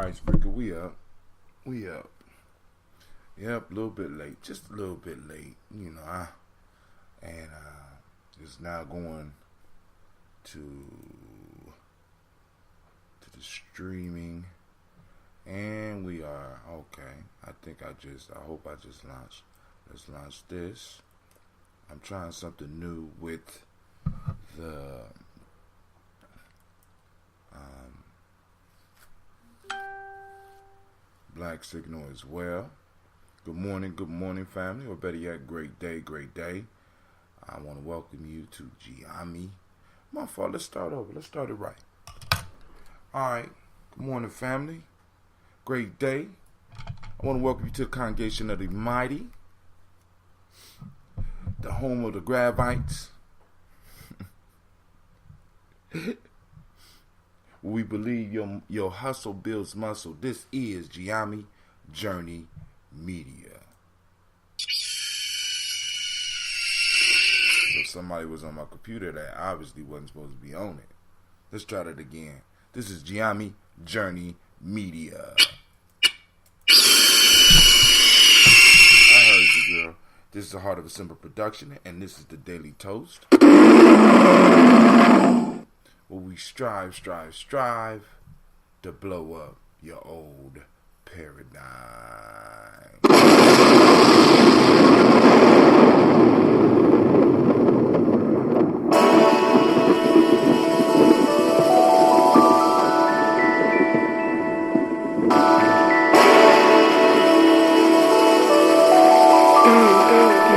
Icebreaker, we up. We up. Yep, a little bit late. Just a little bit late. It's now going to the streaming. And we are okay. I hope I just launched. Let's launch this. I'm trying something new with the Black Signal as well. Good morning, family, or better yet, great day. I want to welcome you to Gye-Nyame. My fault. Let's start over. Let's start it right. All right. Good morning, family. Great day. I want to welcome you to the congregation of the mighty, the home of the Gravites. We believe your hustle builds muscle. This is Gye-Nyame Journey Media. So somebody was on my computer that obviously wasn't supposed to be on it. Let's try that again. This is Gye-Nyame Journey Media. I heard you, girl. This is the Heart of a Simple production, and this is the Daily Toast. Where we strive to blow up your old paradigm.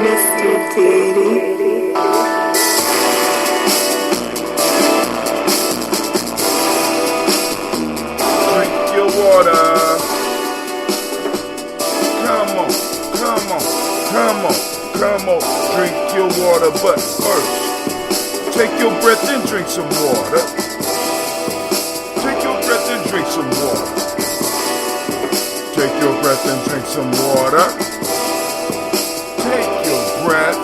Mr. Diddy. Come on, drink your water, but first, take your breath and drink some water. Take your breath and drink some water. Take your breath and drink some water. Take your breath.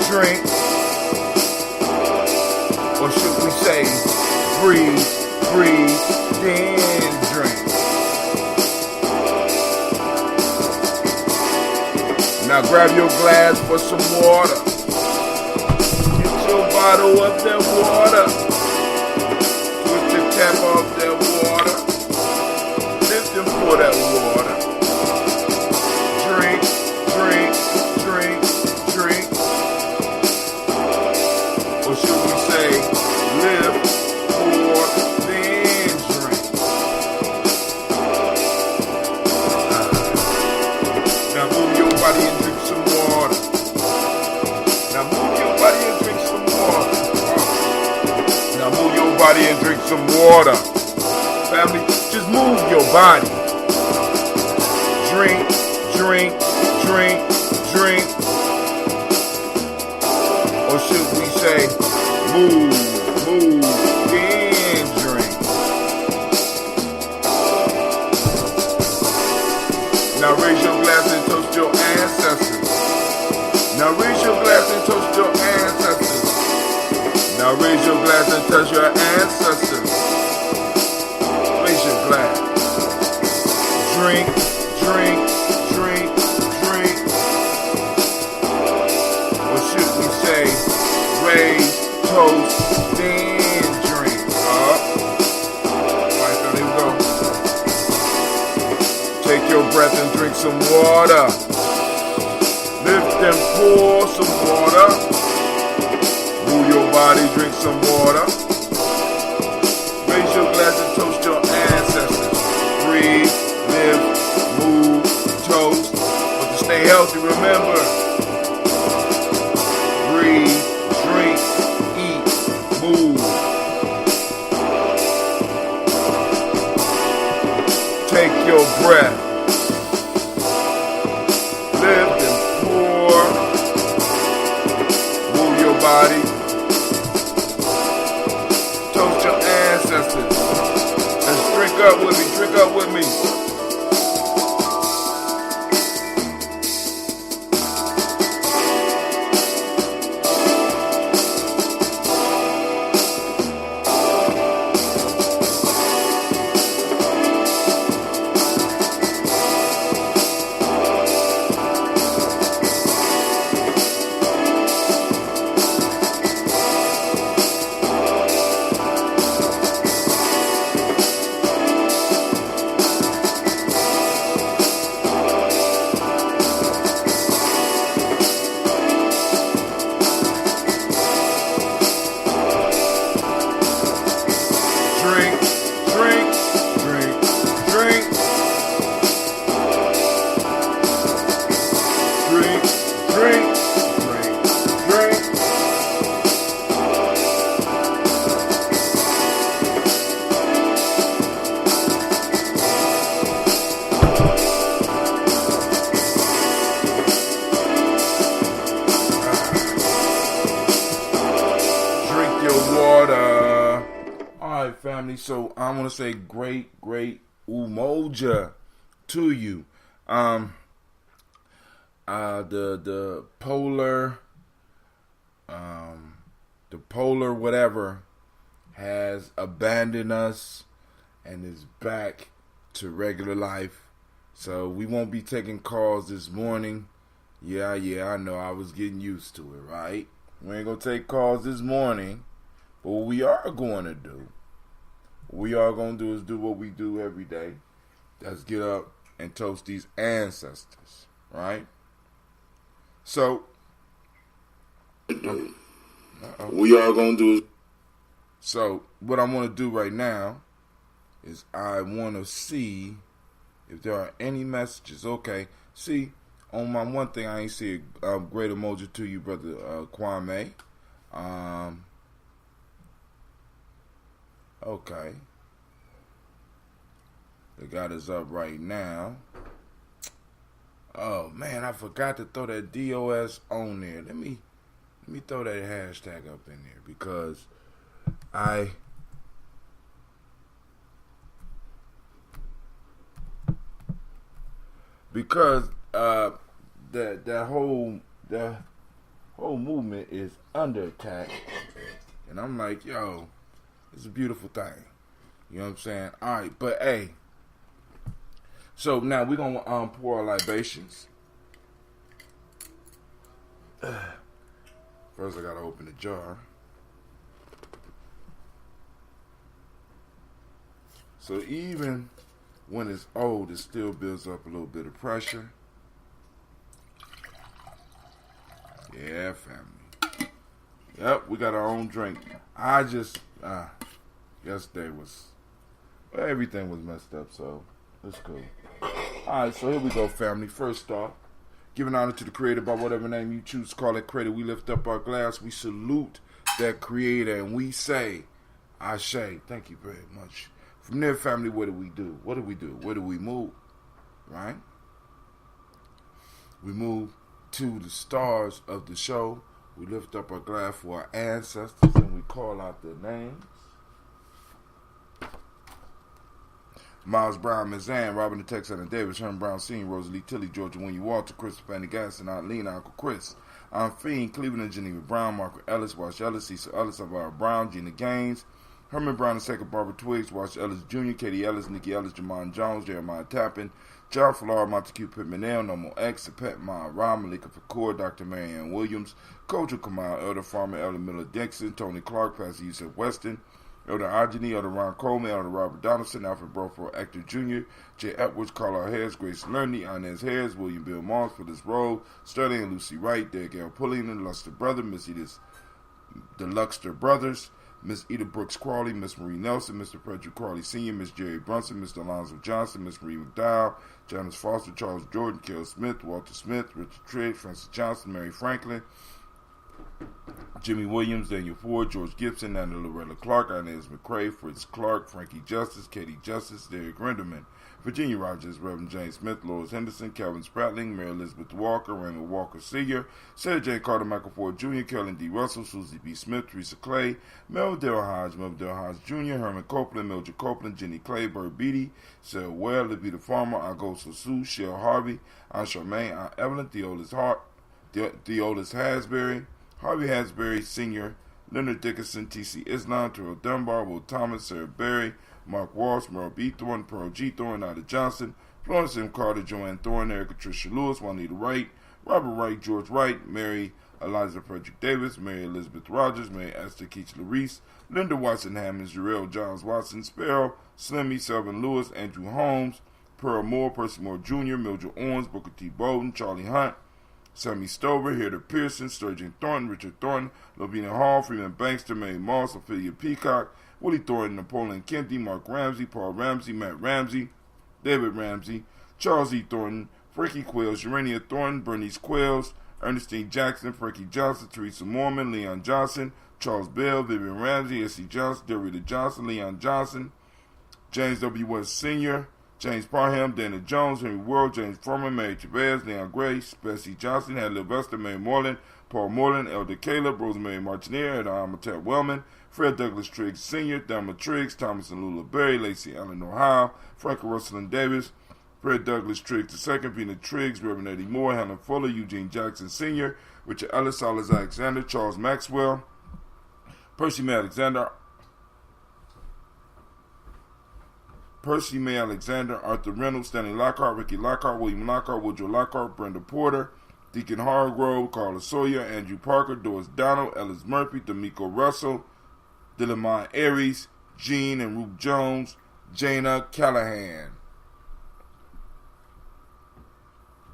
Drink. Or should we say, breathe, then drink. Now grab your glass for some water. Get your bottle of that water. Twist the tap off that water. Lift and pour that water. Drink. Or should we say, lift, pour, then drink. Now move your body and drink some water. Now move your body and drink some water. Now move your body and drink some water. Family, just move your body. Drink. Or should we say, move, then drink. Now raise your glass and toast your ancestors. Now raise your glass and toast your ancestors. Now raise your glass and touch your ancestors. Raise your glass. Drink. Or should we say, raise, toast, then drink. Alright, so here we go. Take your breath and drink some water. Lift and pour some water. Move your body, drink some water. Raise your glass and toast your ancestors. Breathe, live, move, toast. But to stay healthy, remember, breathe, drink, eat, move. Take your breath. Lift and pour. Move your body. Toast your ancestors. And drink up with me. All right, family. So I want to say great Umoja to you. The polar whatever has abandoned us and is back to regular life. So we won't be taking calls this morning. Yeah, I know. I was getting used to it, right? We ain't gonna take calls this morning. But what we are going to do, is do what we do every day. That's get up and toast these ancestors, right? So, we are going to do. So, what I want to do right now is I want to see if there are any messages. Okay, see, on my one thing, I ain't see a great emoji to you, brother Kwame. Okay. They got us up right now. Oh man, I forgot to throw that DOS on there. Let me throw that hashtag up in there because that whole movement is under attack, and I'm like, yo, it's a beautiful thing. You know what I'm saying? All right, but hey, so now we're gonna pour our libations. First, I gotta open the jar. So even when it's old, it still builds up a little bit of pressure. Yeah, family. Yep, we got our own drink. I just yesterday was everything was messed up, so it's cool. Alright, so here we go, family. First off, giving honor to the Creator by whatever name you choose to call it creator. We lift up our glass, we salute that Creator, and we say, Ashe. Thank you very much. From there, family, what do we do? What do we do? Where do we move? Right? We move to the stars of the show. We lift up our glass for our ancestors, and we call out their names. Miles Brown, Mizan, Robin the Texan, Davis, Herman Brown Sr., Rosalie Tilly, Georgia Winnie Walter, Christopher Fanny Gaston, Aunt Lena, Uncle Chris, Aunt Fiend, Cleveland and Geneva Brown, Margaret Ellis, Wash Ellis, Cecil Ellis, Alvara Brown, Gina Gaines, Herman Brown II, Barbara Twiggs, Wash Ellis Jr., Katie Ellis, Nikki Ellis, Jamon Jones, Jeremiah Tappan, John Flora, Montague Pittman, Normal X, Pet Ma, Ron, Malika Fakour, Dr. Marianne Williams, Kojo Kamal, Elder Farmer, Elder Miller Dixon, Tony Clark, Pastor Yusuf Weston, Elder Ageni, Elder Ron Coleman, Elder Robert Donaldson, Alfred Broford, Actor Jr., Jay Edwards, Carla Harris, Grace Lerney, Inez Harris, William Bill Moss, Phyllis Rowe, Sterling and Lucy Wright, Derek L. Pullian, Luster Brother, Miss Edith, the Luxter Brothers, Miss Eda Brooks Crawley, Miss Marie Nelson, Mr. Frederick Crawley Sr., Miss Jerry Brunson, Mr. Alonzo Johnson, Miss Marie McDowell, Janice Foster, Charles Jordan, Carol Smith, Walter Smith, Richard Trigg, Francis Johnson, Mary Franklin, Jimmy Williams, Daniel Ford, George Gibson, Nana Loretta Clark, Inez McCrae, Fritz Clark, Frankie Justice, Katie Justice, Derek Renderman, Virginia Rogers, Reverend James Smith, Lois Henderson, Calvin Spratling, Mary Elizabeth Walker, Raymond Walker Sr., Sarah J. Carter, Michael Ford Jr., Carolyn D. Russell, Susie B. Smith, Teresa Clay, Melville Hodge Jr., Herman Copeland, Mildred Copeland, Jenny Clay, Bird Beatty, Sarah Ware, Libby Farmer, Augusto Sue, Shell Harvey, Aunt Charmaine, Aunt Evelyn, Theolis Hasbury, Harvey Hasbury Sr., Leonard Dickinson, T.C. Islam, Terrell Dunbar, Will Thomas, Sarah Berry, Mark Walsh, Merle B. Thornton, Pearl G. Thornton, Ida Johnson, Florence M. Carter, Joanne Thornton, Erica Tricia Lewis, Juanita Wright, Robert Wright, George Wright, Mary Eliza Frederick Davis, Mary Elizabeth Rogers, Mary Esther Keach Larice, Linda Watson Hammonds, Jarrell Johns Watson, Sparrow, Slimmy, Selvin Lewis, Andrew Holmes, Pearl Moore, Percy Moore Jr., Mildred Owens, Booker T. Bowden, Charlie Hunt, Sammy Stover, Hilda Pearson, Sturgeon Thornton, Richard Thornton, Lovina Hall, Freeman Bankster, Mary Moss, Ophelia Peacock, Willie Thornton, Napoleon Kennedy, Mark Ramsey, Paul Ramsey, Matt Ramsey, David Ramsey, Charles E. Thornton, Frankie Quills, Urania Thornton, Bernice Quills, Ernestine Jackson, Frankie Johnson, Teresa Mormon, Leon Johnson, Charles Bell, Vivian Ramsey, S.C. Johnson, Dorita Johnson, Leon Johnson, James W. West Sr., James Parham, Dana Jones, Henry World, James Foreman, Mary Chavez, Leon Gray, Bessie Johnson, Hadley Vesta, Mary Moreland, Paul Moreland, Elder Caleb, Rosemary Martineer, and Amatet Wellman, Fred Douglas Triggs Sr., Thelma Triggs, Thomas and Lula Berry, Lacey Allen Ohio, Franklin Russell and Davis, Fred Douglas Triggs II, Pina Triggs, Reverend Eddie Moore, Helen Fuller, Eugene Jackson Sr., Richard Ellis, Silas Alexander, Charles Maxwell, Percy May Alexander, Arthur Reynolds, Stanley Lockhart, Ricky Lockhart, William Lockhart, Woodrow Lockhart, Brenda Porter, Deacon Hargrove, Carla Sawyer, Andrew Parker, Doris Donald, Ellis Murphy, D'Amico Russell, Delamont Aries, Jean and Ruth Jones, Jana Callahan.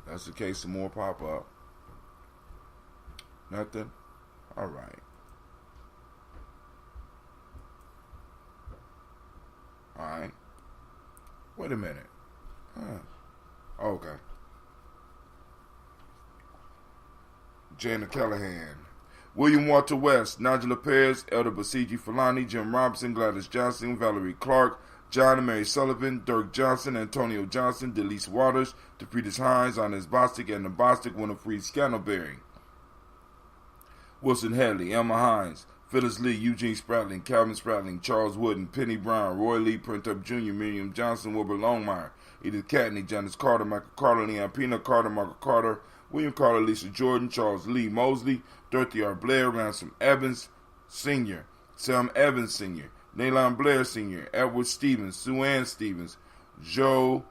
That's the case. Some more pop up. Nothing? All right. All right. Wait a minute. Okay. Jana Callahan. William Walter West, Nigel Perez, Elder Basiji Falani, Jim Robinson, Gladys Johnson, Valerie Clark, John and Mary Sullivan, Dirk Johnson, Antonio Johnson, Delise Waters, DeFritis Hines, Inez Bostic, Edna Bostic, Winifred Scantleberry, Wilson Hadley, Emma Hines, Phyllis Lee, Eugene Spratling, Calvin Spratling, Charles Wooden, Penny Brown, Roy Lee, Printup Jr., Miriam Johnson, Wilbur Longmire, Edith Catney, Janice Carter, Michael Carter, Leon Pina Carter, Margaret Carter, William Carter, Lisa Jordan, Charles Lee Mosley, Dorothy R. Blair, Ransom Evans Sr., Sam Evans Sr., Nalon Blair Sr., Edward Stevens, Sue Ann Stevens, Joe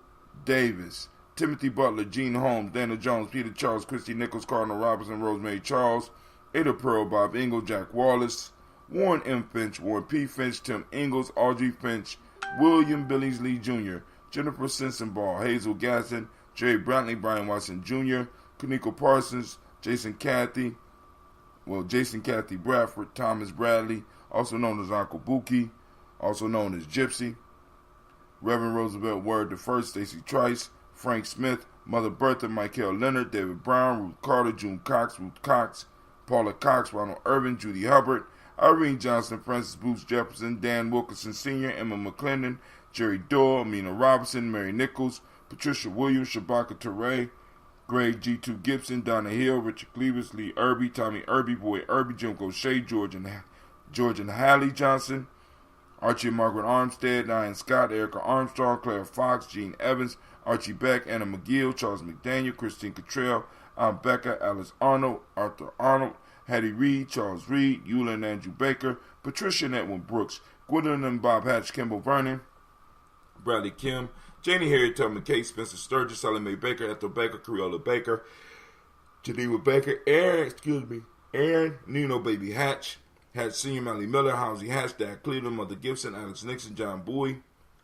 Davis, Timothy Butler, Gene Holmes, Dana Jones, Peter Charles, Christy Nichols, Cardinal Robinson, Rosemary Charles, Ada Pearl, Bob Engel, Jack Wallace, Warren M. Finch, Warren P. Finch, Tim Ingalls, Audrey Finch, William Billings Lee Jr., Jennifer Sensenball, Hazel Gaston, Jerry Brantley, Brian Watson Jr., Kaniko Parsons, Jason Cathy Bradford, Thomas Bradley, also known as Uncle Buki, also known as Gypsy, Reverend Roosevelt Word I, Stacey Trice, Frank Smith, Mother Bertha, Michael Leonard, David Brown, Ruth Carter, June Cox, Ruth Cox, Paula Cox, Ronald Irvin, Judy Hubbard, Irene Johnson, Francis Booth Jefferson, Dan Wilkinson Sr., Emma McClendon, Jerry Doyle, Amina Robinson, Mary Nichols, Patricia Williams, Shabaka Teray, Greg G2 Gibson, Donna Hill, Richard Cleavis, Lee Irby, Tommy Irby, Boy Irby, Jim Gaucher, George and Hallie Johnson, Archie and Margaret Armstead, Diane Scott, Erica Armstrong, Claire Fox, Gene Evans, Archie Beck, Anna McGill, Charles McDaniel, Christine Cottrell, Aunt Becca, Alice Arnold, Arthur Arnold, Hattie Reed, Charles Reed, Eula and Andrew Baker, Patricia and Edwin Brooks, Gwendolyn and Bob Hatch, Kimball Vernon, Bradley Kim, Janie Harriet Tubman Kate, Spencer Sturgis, Sally Mae Baker, Ethel Baker, Creola Baker, Geneva Baker, Aaron, Nino Baby Hatch, Senior, Mally Miller, Housie Hatch, Dad Cleveland, Mother Gibson, Alex Nixon, John Bowie,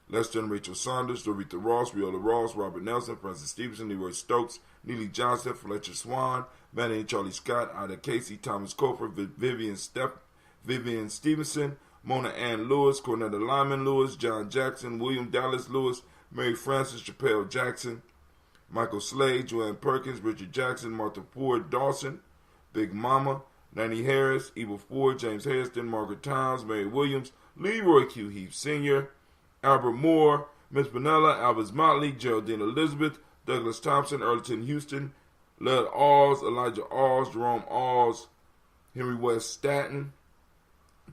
Lester and Rachel Saunders, Dorita Ross, Riola Ross, Robert Nelson, Francis Stevenson, Leroy Stokes, Neely Johnson, Fletcher Swan, Manny and Charlie Scott, Ida Casey, Thomas Cofer, Vivian Stevenson, Mona Ann Lewis, Cornetta Lyman Lewis, John Jackson, William Dallas Lewis, Mary Frances Chappelle Jackson, Michael Slade, Joanne Perkins, Richard Jackson, Martha Ford Dawson, Big Mama, Nanny Harris, Eva Ford, James Hairston, Margaret Towns, Mary Williams, Leroy Q. Heath Sr., Albert Moore, Miss Benella, Albert Motley, Geraldine Elizabeth, Douglas Thompson, Earlton Houston, Lud Alls, Elijah Alls, Jerome Alls, Henry West Staton,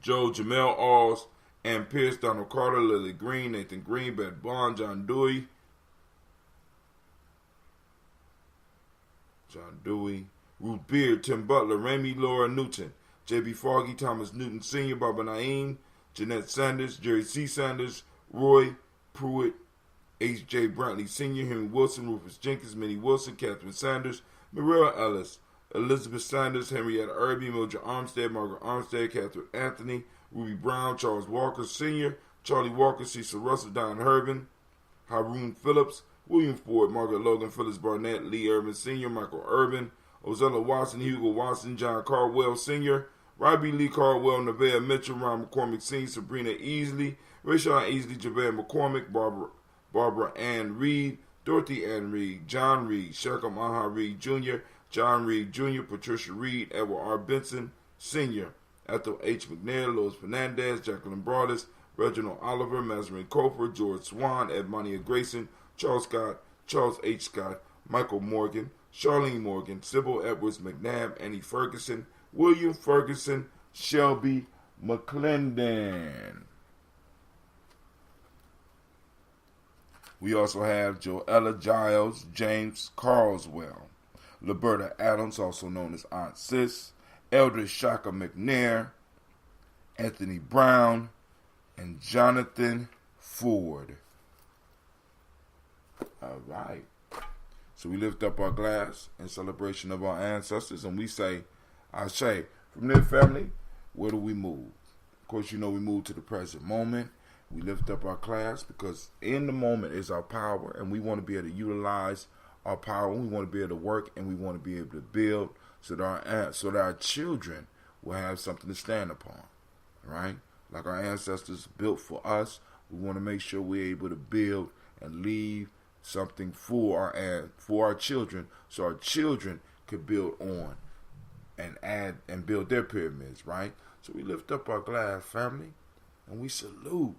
Joe Jamel Alls, Ann Pierce, Donald Carter, Lily Green, Nathan Green, Beth Bond, John Dewey, Ruth Beard, Tim Butler, Ramey Laura Newton, J.B. Foggy, Thomas Newton Sr., Barbara Naeem, Jeanette Sanders, Jerry C. Sanders, Roy Pruitt, H.J. Brantley Sr., Henry Wilson, Rufus Jenkins, Minnie Wilson, Catherine Sanders, Mariella Ellis, Elizabeth Sanders, Henrietta Irby, Mildred Armstead, Margaret Armstead, Catherine Anthony, Ruby Brown, Charles Walker Sr., Charlie Walker, Cecil Russell, Don Hervin, Haroon Phillips, William Ford, Margaret Logan, Phyllis Barnett, Lee Irvin Sr., Michael Irvin, Ozella Watson, Hugo Watson, John Caldwell Sr., Robbie Lee Caldwell, Nevaeh Mitchell, Ron McCormick Sr., Sabrina Easley, Rachel Easley, Javed McCormick, Barbara Ann Reed, Dorothy Ann Reed, John Reed, Shekam Aha Reed Jr., John Reed Jr., Patricia Reed, Edward R. Benson Sr., Ethel H. McNair, Lois Fernandez, Jacqueline Broadus, Reginald Oliver, Mazarin Cofer, George Swan, Edmonia Grayson, Charles Scott, Charles H. Scott, Michael Morgan, Charlene Morgan, Sybil Edwards McNabb, Annie Ferguson, William Ferguson, Shelby McClendon. We also have Joella Giles, James Carswell, Liberta Adams, also known as Aunt Sis, Eldridge Shaka McNair, Anthony Brown, and Jonathan Ford. All right. So we lift up our glass in celebration of our ancestors, and we say, Ashe. From there, family, where do we move? Of course, you know we move to the present moment. We lift up our glass because in the moment is our power, and we want to be able to utilize our power. We want to be able to work, and we want to be able to build so that our children will have something to stand upon, right? Like our ancestors built for us, we want to make sure we're able to build and leave something for our children, so our children could build on and add and build their pyramids, right? So we lift up our glass, family, and we salute,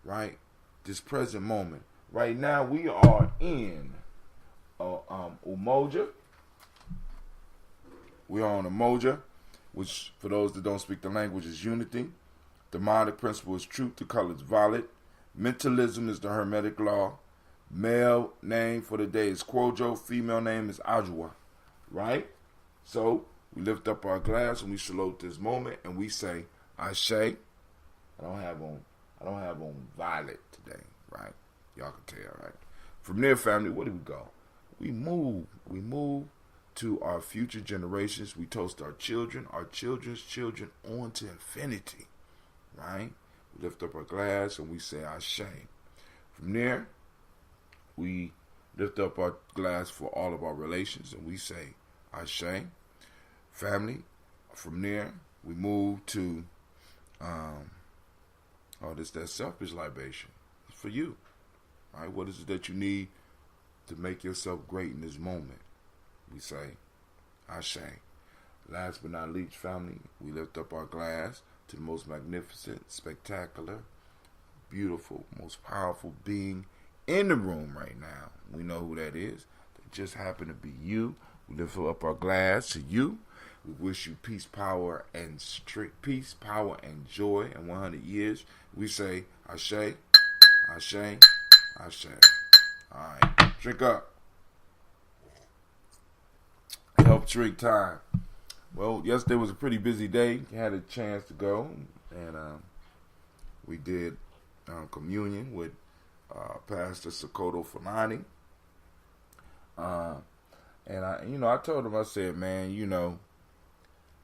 right, this present moment. Right now we are in Umoja. We are on Umoja, which for those that don't speak the language is unity. The demonic principle is truth. The color is violet. Mentalism is the hermetic law. Male name for the day is Kwojo. Female name is Ajwa. Right? So we lift up our glass and we salute this moment and we say, Ashe. I don't have on violet today, right? Y'all can tell, right? From there, family, where do we go? We move to our future generations. We toast our children, our children's children on to infinity, right? We lift up our glass and we say Ashe. From there, we lift up our glass for all of our relations and we say Ashe. Family, from there, we move to, that selfish libation. It's for you, right? What is it that you need to make yourself great in this moment? We say Ashe. Last but not least, family, we lift up our glass to the most magnificent, spectacular, beautiful, most powerful being in the room right now. We know who that is. That just happened to be you. We lift up our glass to you. We wish you peace, power, and joy in 100 years. We say Ashe, Ashe, Ashe. All right, drink up. Help drink time. Well, yesterday was a pretty busy day. Had a chance to go, and we did communion with Pastor Sokoto Fulani. And I told him, I said, man,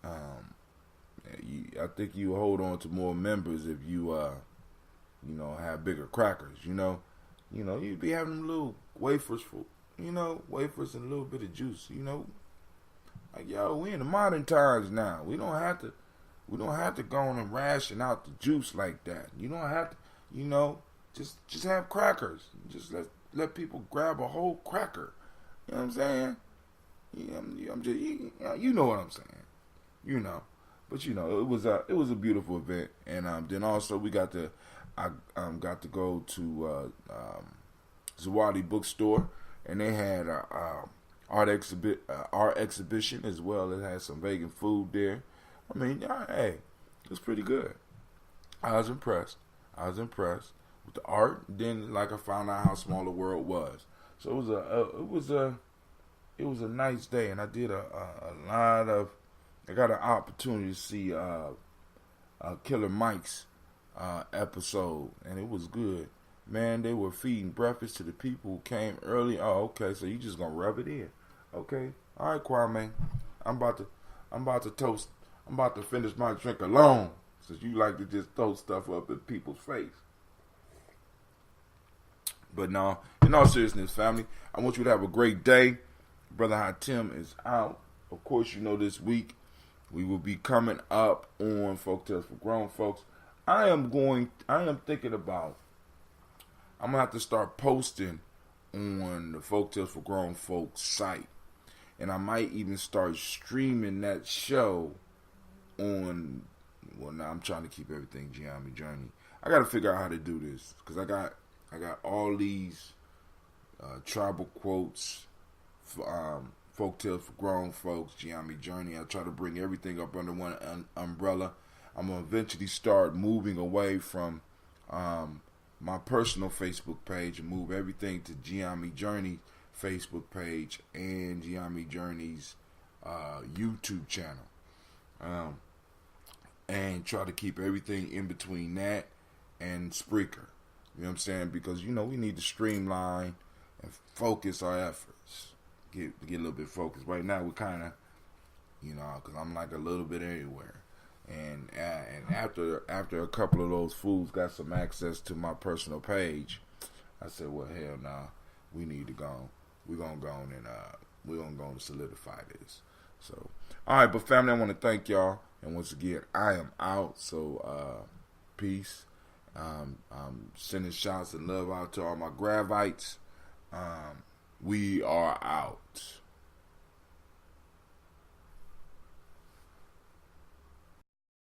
I think you hold on to more members if you, have bigger crackers. You'd be having them little wafers wafers and a little bit of juice. Like, yo, we in the modern times now. We don't have to go on and ration out the juice like that. You don't have to, just have crackers. Just let people grab a whole cracker. You know what I'm saying? You know what I'm saying. But it was a beautiful event, and then also I got to go to Zawadi Bookstore, and they had art exhibition as well. It had some vegan food there. I mean, hey, it was pretty good. I was impressed with the art. Then, I found out how small the world was. So it was a nice day, and I did I got an opportunity to see Killer Mike's episode, and it was good. Man, they were feeding breakfast to the people who came early. Oh, okay, so you just gonna rub it in. Okay. All right, Kwame. I'm about to toast. I'm about to finish my drink alone, since you like to just throw stuff up in people's face. But no, in all seriousness, family, I want you to have a great day. Brother Hatim is out. Of course, this week we will be coming up on Folktales for Grown Folks. I am thinking about, I'm going to have to start posting on the Folktales for Grown Folks site. And I might even start streaming that show on, now I'm trying to keep everything Gye-Nyame Journey. I got to figure out how to do this, because I got all these tribal quotes Folk Tales for Grown Folks, Gye-Nyame Journey. I try to bring everything up under one umbrella. I'm going to eventually start moving away from my personal Facebook page and move everything to Gye-Nyame Journey Facebook page and Gye-Nyame Journey's YouTube channel. And try to keep everything in between that and Spreaker. You know what I'm saying? Because, we need to streamline and focus our efforts. Get a little bit focused. Right now, we're kind of, because I'm like a little bit everywhere. And after a couple of those fools got some access to my personal page, I said, well, hell nah, we need to go. We're going to go on and we're going to go and solidify this. So, all right, but family, I want to thank y'all. And once again, I am out. So, peace. I'm sending shouts and love out to all my Gravites. We are out.